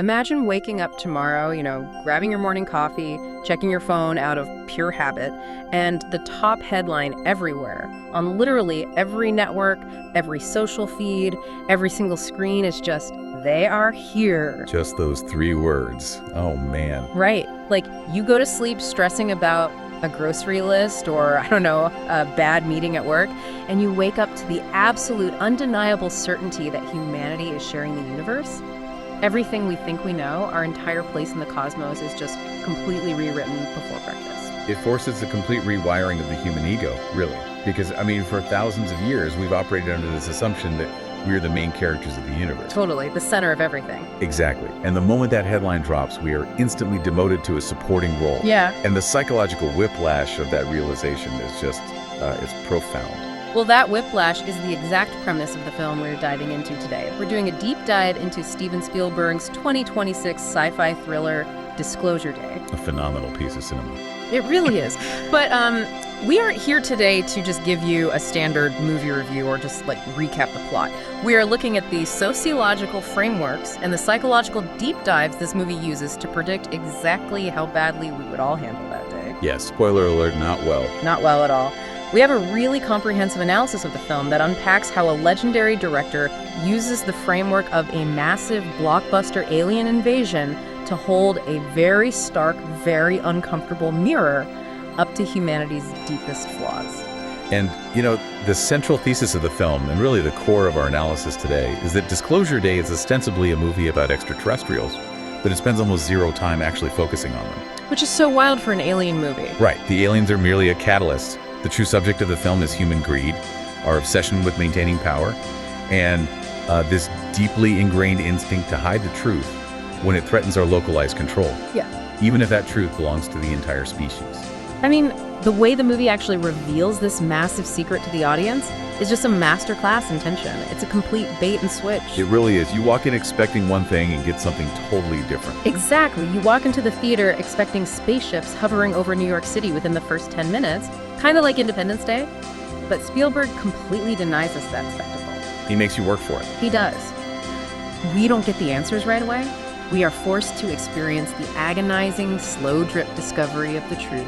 Imagine waking up tomorrow, grabbing your morning coffee, checking your phone out of pure habit, and the top headline everywhere, on literally every network, every social feed, every single screen is just, "They are here." Just those 3 words. Oh, man. Right. Like, you go to sleep stressing about a grocery list or, I don't know, a bad meeting at work, and you wake up to the absolute undeniable certainty that humanity is sharing the universe. Everything we think we know, our entire place in the cosmos, is just completely rewritten before breakfast. It forces a complete rewiring of the human ego, really. Because, for thousands of years, we've operated under this assumption that we're the main characters of the universe. Totally, the center of everything. Exactly. And the moment that headline drops, we are instantly demoted to a supporting role. Yeah. And the psychological whiplash of that realization is just, it's profound. Well, that whiplash is the exact premise of the film we're diving into today. We're doing a deep dive into Steven Spielberg's 2026 sci-fi thriller, Disclosure Day. A phenomenal piece of cinema. It really is. But we aren't here today to just give you a standard movie review or just recap the plot. We are looking at the sociological frameworks and the psychological deep dives this movie uses to predict exactly how badly we would all handle that day. Yes, spoiler alert, not well. Not well at all. We have a really comprehensive analysis of the film that unpacks how a legendary director uses the framework of a massive blockbuster alien invasion to hold a very stark, very uncomfortable mirror up to humanity's deepest flaws. And, the central thesis of the film, and really the core of our analysis today, is that Disclosure Day is ostensibly a movie about extraterrestrials, but it spends almost zero time actually focusing on them. Which is so wild for an alien movie. Right. The aliens are merely a catalyst. The true subject of the film is human greed, our obsession with maintaining power, and this deeply ingrained instinct to hide the truth when it threatens our localized control. Yeah. Even if that truth belongs to the entire species. The way the movie actually reveals this massive secret to the audience is just a masterclass in tension. It's a complete bait and switch. It really is. You walk in expecting one thing and get something totally different. Exactly. You walk into the theater expecting spaceships hovering over New York City within the first 10 minutes, kind of like Independence Day, but Spielberg completely denies us that spectacle. He makes you work for it. He does. We don't get the answers right away. We are forced to experience the agonizing, slow drip discovery of the truth,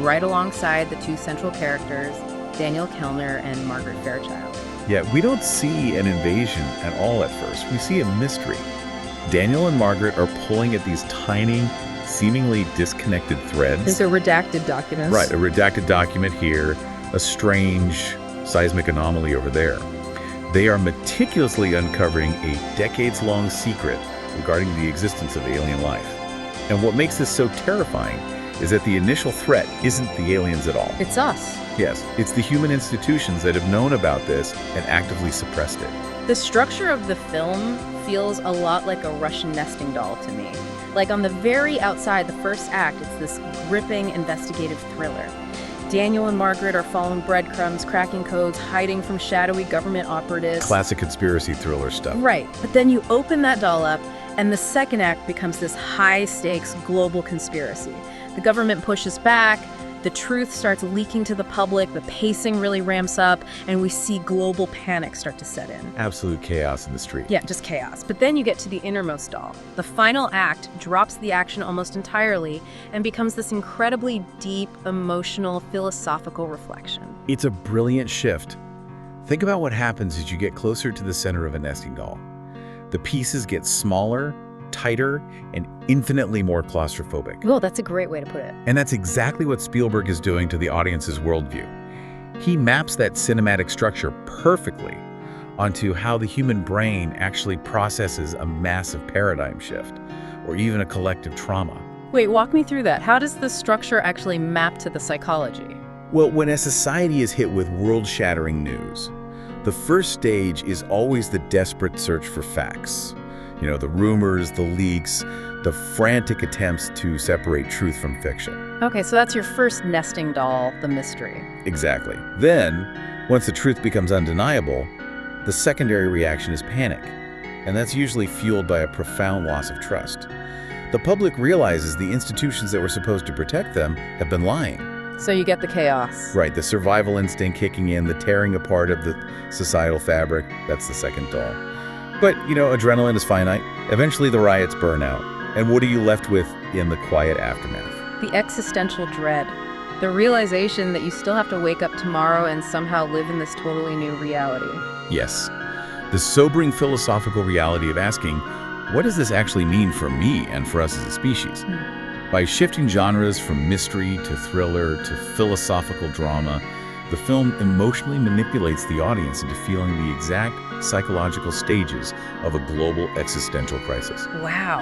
right alongside the 2 central characters, Daniel Kellner and Margaret Fairchild. Yeah, we don't see an invasion at all at first. We see a mystery. Daniel and Margaret are pulling at these tiny, seemingly disconnected threads. These are redacted documents. Right, a redacted document here, a strange seismic anomaly over there. They are meticulously uncovering a decades-long secret regarding the existence of alien life. And what makes this so terrifying is that the initial threat isn't the aliens at all. It's us. Yes, it's the human institutions that have known about this and actively suppressed it. The structure of the film feels a lot like a Russian nesting doll to me. Like on the very outside, the first act, it's this gripping investigative thriller. Daniel and Margaret are following breadcrumbs, cracking codes, hiding from shadowy government operatives. Classic conspiracy thriller stuff. Right, but then you open that doll up, and the second act becomes this high-stakes global conspiracy. The government pushes back, the truth starts leaking to the public, the pacing really ramps up, and we see global panic start to set in. Absolute chaos in the street. Yeah, just chaos. But then you get to the innermost doll. The final act drops the action almost entirely and becomes this incredibly deep, emotional, philosophical reflection. It's a brilliant shift. Think about what happens as you get closer to the center of a nesting doll. The pieces get smaller, tighter, and infinitely more claustrophobic. Oh, that's a great way to put it. And that's exactly what Spielberg is doing to the audience's worldview. He maps that cinematic structure perfectly onto how the human brain actually processes a massive paradigm shift, or even a collective trauma. Wait, walk me through that. How does the structure actually map to the psychology? Well, when a society is hit with world-shattering news, the first stage is always the desperate search for facts. The rumors, the leaks, the frantic attempts to separate truth from fiction. Okay, so that's your first nesting doll, the mystery. Exactly. Then, once the truth becomes undeniable, the secondary reaction is panic. And that's usually fueled by a profound loss of trust. The public realizes the institutions that were supposed to protect them have been lying. So you get the chaos. Right, the survival instinct kicking in, the tearing apart of the societal fabric. That's the second doll. But, adrenaline is finite. Eventually, the riots burn out. And what are you left with in the quiet aftermath? The existential dread. The realization that you still have to wake up tomorrow and somehow live in this totally new reality. Yes. The sobering philosophical reality of asking, what does this actually mean for me and for us as a species? By shifting genres from mystery to thriller to philosophical drama, the film emotionally manipulates the audience into feeling the exact psychological stages of a global existential crisis. Wow.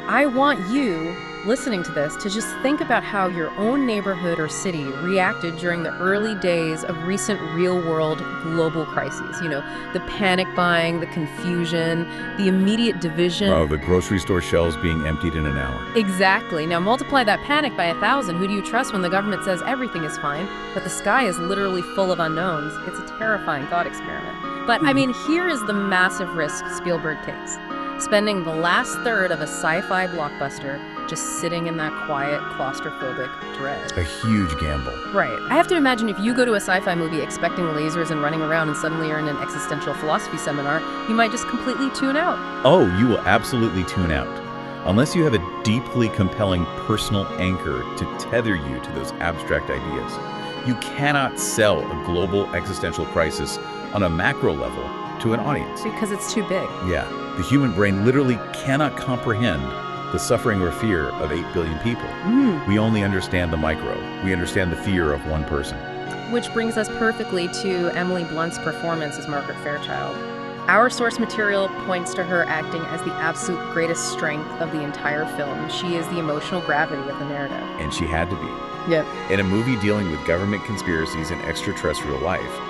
I want you, listening to this, to just think about how your own neighborhood or city reacted during the early days of recent real-world global crises. You know, the panic buying, the confusion, the immediate division. Oh, the grocery store shelves being emptied in an hour. Exactly. Now multiply that panic by 1,000. Who do you trust when the government says everything is fine, but the sky is literally full of unknowns? It's a terrifying thought experiment. But, I mean, here is the massive risk Spielberg takes. Spending the last third of a sci-fi blockbuster just sitting in that quiet, claustrophobic dread. A huge gamble. Right. I have to imagine if you go to a sci-fi movie expecting lasers and running around and suddenly you're in an existential philosophy seminar, you might just completely tune out. Oh, you will absolutely tune out. Unless you have a deeply compelling personal anchor to tether you to those abstract ideas. You cannot sell a global existential crisis on a macro level to an audience. Because it's too big. Yeah. The human brain literally cannot comprehend the suffering or fear of 8 billion people. We only understand the micro. We understand the fear of one person. Which brings us perfectly to Emily Blunt's performance as Margaret Fairchild. Our source material points to her acting as the absolute greatest strength of the entire film. She is the emotional gravity of the narrative. And she had to be. Yep. In a movie dealing with government conspiracies and extraterrestrial life,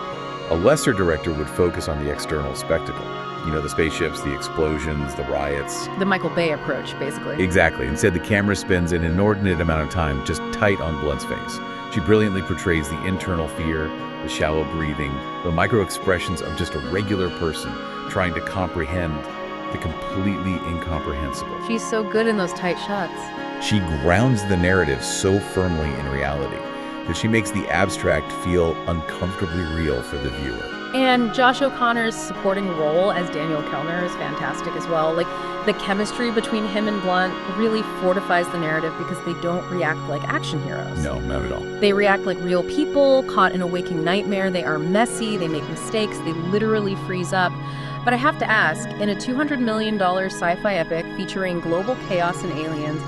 a lesser director would focus on the external spectacle. You know, the spaceships, the explosions, the riots. The Michael Bay approach, basically. Exactly. Instead, the camera spends an inordinate amount of time just tight on Blunt's face. She brilliantly portrays the internal fear, the shallow breathing, the micro-expressions of just a regular person trying to comprehend the completely incomprehensible. She's so good in those tight shots. She grounds the narrative so firmly in reality that she makes the abstract feel uncomfortably real for the viewer. And Josh O'Connor's supporting role as Daniel Kellner is fantastic as well. Like, the chemistry between him and Blunt really fortifies the narrative because they don't react like action heroes. No, not at all. They react like real people caught in a waking nightmare. They are messy, they make mistakes, they literally freeze up. But I have to ask, in a $200 million sci-fi epic featuring global chaos and aliens,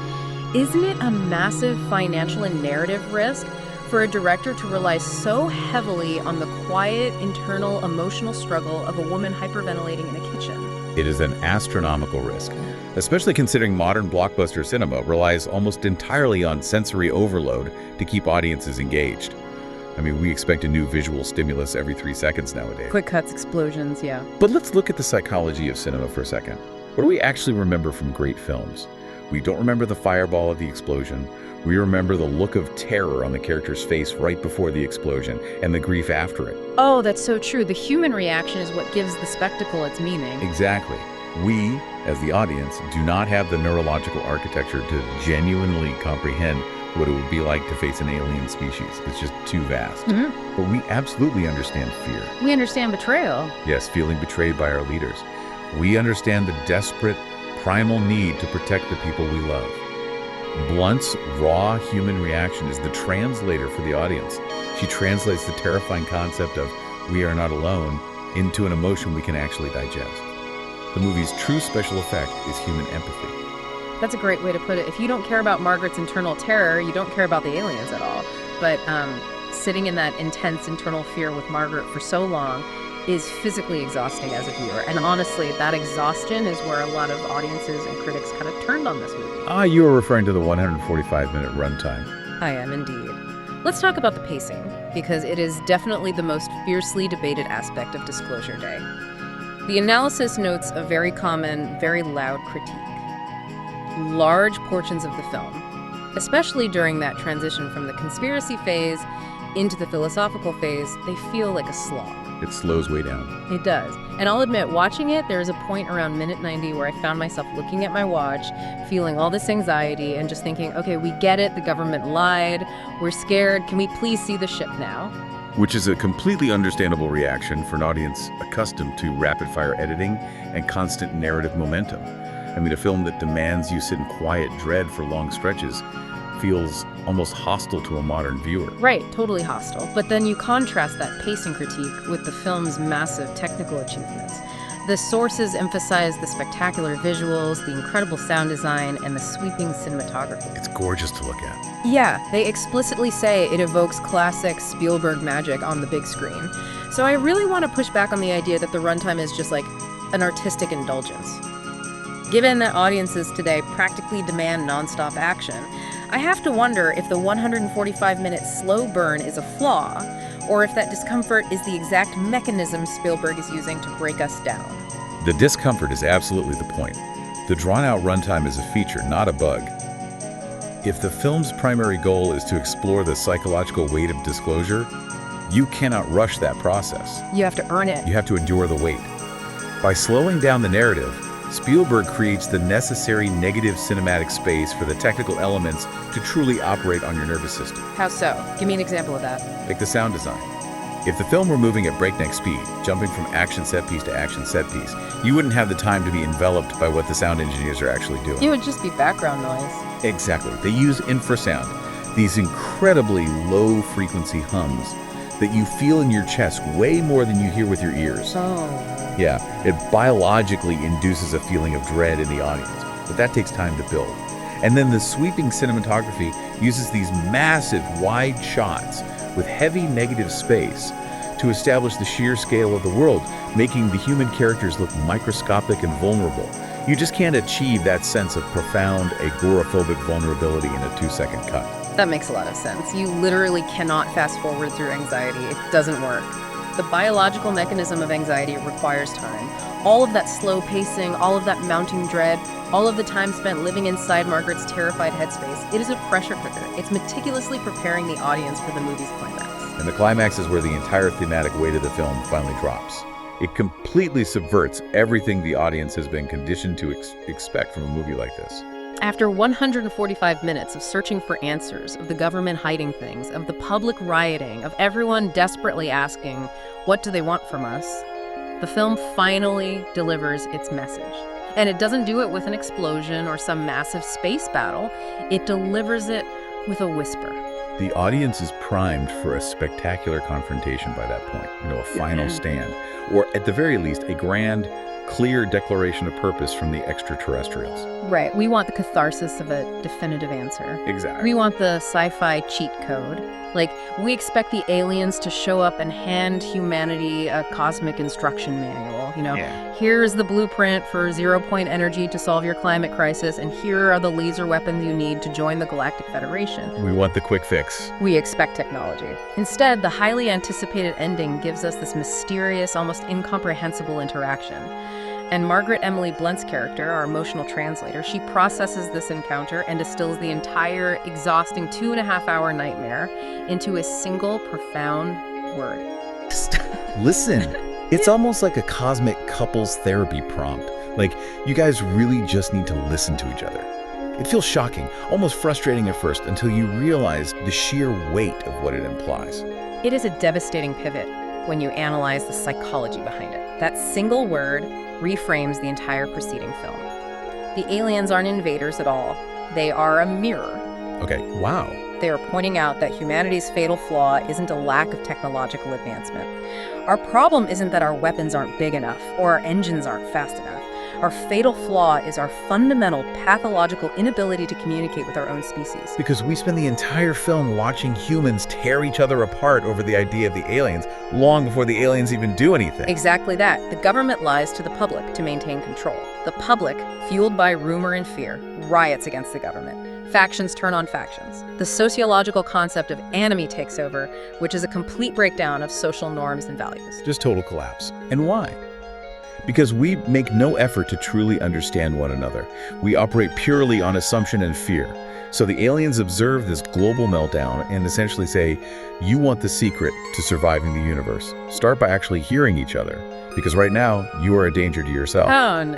isn't it a massive financial and narrative risk for a director to rely so heavily on the quiet, internal, emotional struggle of a woman hyperventilating in a kitchen? It is an astronomical risk, especially considering modern blockbuster cinema relies almost entirely on sensory overload to keep audiences engaged. I mean, we expect a new visual stimulus every 3 seconds nowadays. Quick cuts, explosions, yeah. But let's look at the psychology of cinema for a second. What do we actually remember from great films? We don't remember the fireball of the explosion. We remember the look of terror on the character's face right before the explosion and the grief after it. Oh, that's so true. The human reaction is what gives the spectacle its meaning. Exactly. We, as the audience, do not have the neurological architecture to genuinely comprehend what it would be like to face an alien species. It's just too vast. But we absolutely understand fear. We understand betrayal. Yes, feeling betrayed by our leaders. We understand the desperate, primal need to protect the people we love. Blunt's raw human reaction is the translator for the audience. She translates the terrifying concept of "we are not alone" into an emotion we can actually digest. The movie's true special effect is human empathy. That's a great way to put it. If you don't care about Margaret's internal terror, you don't care about the aliens at all. But sitting in that intense internal fear with Margaret for so long is physically exhausting as a viewer. And honestly, that exhaustion is where a lot of audiences and critics kind of turned on this movie. You are referring to the 145-minute runtime. I am indeed. Let's talk about the pacing, because it is definitely the most fiercely debated aspect of Disclosure Day. The analysis notes a very common, very loud critique. Large portions of the film, especially during that transition from the conspiracy phase into the philosophical phase, they feel like a slog. It slows way down. It does. And I'll admit, watching it, there was a point around minute 90 where I found myself looking at my watch, feeling all this anxiety, and just thinking, okay, we get it, the government lied, we're scared, can we please see the ship now? Which is a completely understandable reaction for an audience accustomed to rapid-fire editing and constant narrative momentum. I mean, a film that demands you sit in quiet dread for long stretches feels almost hostile to a modern viewer. Right, totally hostile. But then you contrast that pacing critique with the film's massive technical achievements. The sources emphasize the spectacular visuals, the incredible sound design, and the sweeping cinematography. It's gorgeous to look at. Yeah, they explicitly say it evokes classic Spielberg magic on the big screen. So I really want to push back on the idea that the runtime is just like an artistic indulgence. Given that audiences today practically demand nonstop action, I have to wonder if the 145-minute slow burn is a flaw, or if that discomfort is the exact mechanism Spielberg is using to break us down. The discomfort is absolutely the point. The drawn-out runtime is a feature, not a bug. If the film's primary goal is to explore the psychological weight of disclosure, you cannot rush that process. You have to earn it. You have to endure the wait. By slowing down the narrative, Spielberg creates the necessary negative cinematic space for the technical elements to truly operate on your nervous system. How so? Give me an example of that. Like the sound design. If the film were moving at breakneck speed, jumping from action set piece to action set piece, you wouldn't have the time to be enveloped by what the sound engineers are actually doing. It would just be background noise. Exactly. They use infrasound, these incredibly low-frequency hums that you feel in your chest way more than you hear with your ears. Oh. Yeah, it biologically induces a feeling of dread in the audience, but that takes time to build. And then the sweeping cinematography uses these massive, wide shots with heavy negative space to establish the sheer scale of the world, making the human characters look microscopic and vulnerable. You just can't achieve that sense of profound, agoraphobic vulnerability in a 2-second cut. That makes a lot of sense. You literally cannot fast forward through anxiety. It doesn't work. The biological mechanism of anxiety requires time. All of that slow pacing, all of that mounting dread, all of the time spent living inside Margaret's terrified headspace, it is a pressure cooker. It's meticulously preparing the audience for the movie's climax. And the climax is where the entire thematic weight of the film finally drops. It completely subverts everything the audience has been conditioned to expect from a movie like this. After 145 minutes of searching for answers, of the government hiding things, of the public rioting, of everyone desperately asking, what do they want from us? The film finally delivers its message. And it doesn't do it with an explosion or some massive space battle. It delivers it with a whisper. The audience is primed for a spectacular confrontation by that point, a final stand, or at the very least, a grand, clear declaration of purpose from the extraterrestrials. Right. We want the catharsis of a definitive answer. Exactly. We want the sci-fi cheat code. Like, we expect the aliens to show up and hand humanity a cosmic instruction manual. Here's the blueprint for zero-point energy to solve your climate crisis, and here are the laser weapons you need to join the Galactic Federation. We want the quick fix. We expect technology. Instead, the highly anticipated ending gives us this mysterious, almost incomprehensible interaction. And Margaret Emily Blunt's character, our emotional translator, she processes this encounter and distills the entire exhausting 2.5-hour nightmare into a single profound word. Listen, it's almost like a cosmic couples therapy prompt. Like, you guys really just need to listen to each other. It feels shocking, almost frustrating at first, until you realize the sheer weight of what it implies. It is a devastating pivot when you analyze the psychology behind it. That single word reframes the entire preceding film. The aliens aren't invaders at all. They are a mirror. Okay, wow. They are pointing out that humanity's fatal flaw isn't a lack of technological advancement. Our problem isn't that our weapons aren't big enough or our engines aren't fast enough. Our fatal flaw is our fundamental pathological inability to communicate with our own species. Because we spend the entire film watching humans tear each other apart over the idea of the aliens, long before the aliens even do anything. Exactly that. The government lies to the public to maintain control. The public, fueled by rumor and fear, riots against the government. Factions turn on factions. The sociological concept of enemy takes over, which is a complete breakdown of social norms and values. Just total collapse. And why? Because we make no effort to truly understand one another. We operate purely on assumption and fear. So the aliens observe this global meltdown and essentially say, you want the secret to surviving the universe. Start by actually hearing each other. Because right now, you are a danger to yourself.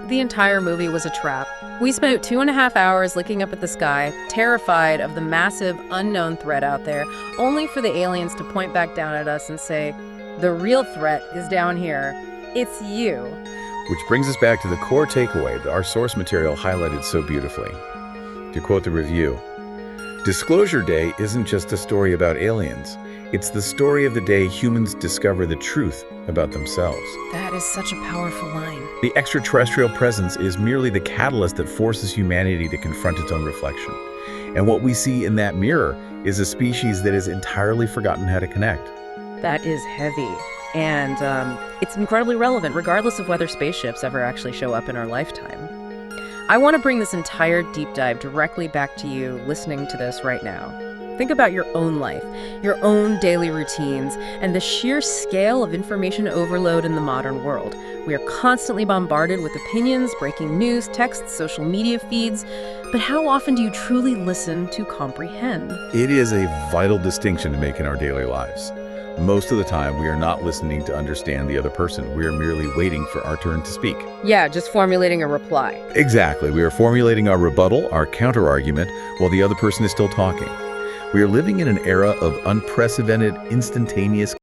The entire movie was a trap. We spent 2.5 hours looking up at the sky, terrified of the massive unknown threat out there, only for the aliens to point back down at us and say, the real threat is down here. It's you. Which brings us back to the core takeaway that our source material highlighted so beautifully. To quote the review, Disclosure Day isn't just a story about aliens. It's the story of the day humans discover the truth about themselves. That is such a powerful line. The extraterrestrial presence is merely the catalyst that forces humanity to confront its own reflection. And what we see in that mirror is a species that has entirely forgotten how to connect. That is heavy. And it's incredibly relevant, regardless of whether spaceships ever actually show up in our lifetime. I want to bring this entire deep dive directly back to you listening to this right now. Think about your own life, your own daily routines, and the sheer scale of information overload in the modern world. We are constantly bombarded with opinions, breaking news, texts, social media feeds. But how often do you truly listen to comprehend? It is a vital distinction to make in our daily lives. Most of the time, we are not listening to understand the other person. We are merely waiting for our turn to speak. Yeah, just formulating a reply. Exactly. We are formulating our rebuttal, our counter-argument, while the other person is still talking. We are living in an era of unprecedented, instantaneous